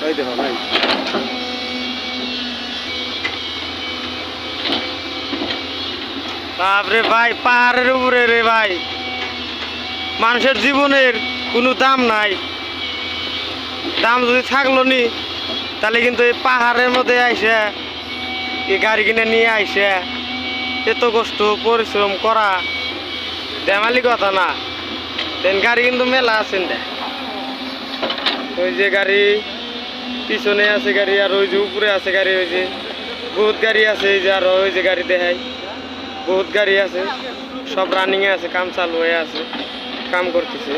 ওই দেখো ভাই বাপরে ভাই পাহাড়ের উপরে রে ভাই মানুষের জীবনের কোনো দাম নাই দাম যদি থাকলো নি তাহলে কিন্তু এই পাহাড়ের মধ্যে আইসে এই গাড়ি কিনে নিয়ে আইসে এত কষ্ট পরিশ্রম করা দেমালি কথা না দেন গাড়ি কিন্তু মেলা আছেন দে ওই যে গাড়ি পিছনে আছে গাড়ি আর ওই যে উপরে আছে গাড়ি ওই যে বহুত গাড়ি আছে এই যে আর ওই যে গাড়ি দেখায় বহুত গাড়ি আছে সব রানিংয়ে আছে কাম চালু হয়ে আছে কাম করতেছে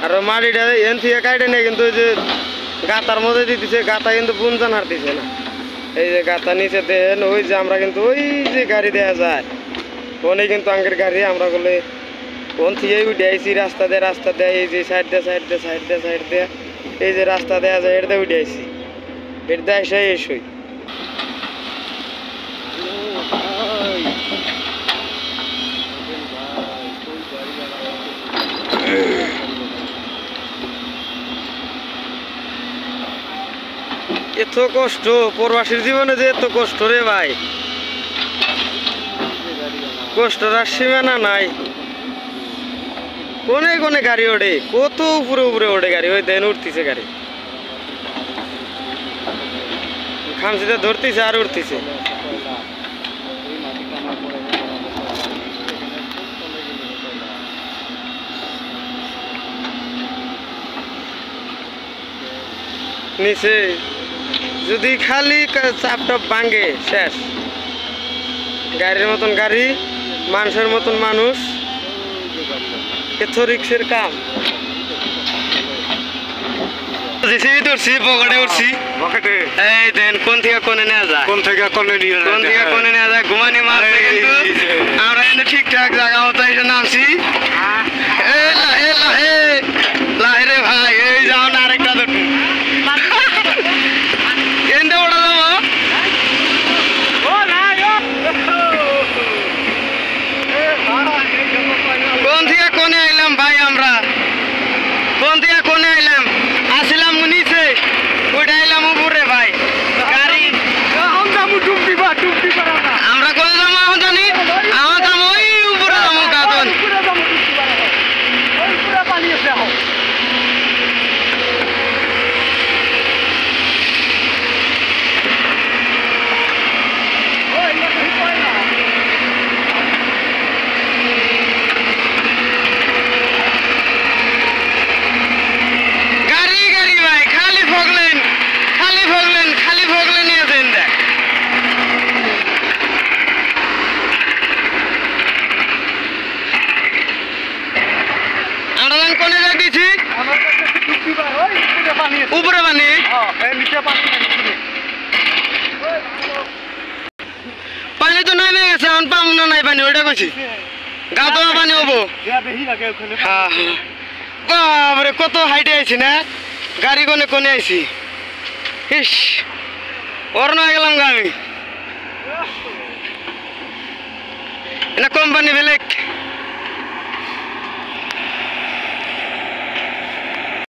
আর মাটিটা এন থেকে কাটে নেই কিন্তু ওই যে গাতার মধ্যে দিতেছে গাতা কিন্তু বুনজান হারতেছে না এই যে গাতা নিচে দেন ওই যে আমরা কিন্তু ওই যে গাড়ি দেওয়া যায় ওনে কিন্তু আঙ্গের গাড়ি আমরা বলে ওন থেকে উঠে আইসি রাস্তা দেয় এই যে সাইড দিয়ে এই যে রাস্তা দেওয়া যায় এটা উঠে আইসি এটা এসে এসই এত কষ্ট প্রবাসীর জীবনে যে এত কষ্ট রে ভাই কষ্টর আর সীমানা নাই কোনে কোনে গাড়ি ওঠে কত উপরে ওঠে গাড়ি ওই দেন উঠতেছে গাড়ি খামচিতে ধরতেছে আর উঠতেছে নিচে যদি খালি চাপটাপ ভাঙে শেষ গাড়ির মতন গাড়ি মানুষের মতন মানুষ এত রিক্সের কাম ধরছি পকেটে উঠছি এই দেন কোন থেকে কোনে নেওয়া যায় কোন থেকে কোনে নেওয়া যায় ঘুমানি মারছে কিন্তু আমরা কিন্তু ঠিকঠাক জায়গা মতো এসে নামছি লাহে রে ভাই এই যাও না আরেকটা ধরুন এনটা ওটা যাবো কোন থেকে কোনে আইলাম ভাই আমরা কোন থেকে কোনে আইলাম আসিলাম নিচে ওইটা আইলাম উপরে ভাই গাড়ি আমরা কোনে যাবো এখন জানি আমার যাবো ওই উপরে যাবো কাতন উপরে পানি পানি তো নামে গেছে এখন পাম না নাই পানি ওইটা কইছি গাও তো পানি হবো বাবরে কত হাইটে আইছি না গাড়ি কোনে আইছি ইস ওর না গেলাম আমি এটা কোম্পানি বেলেগ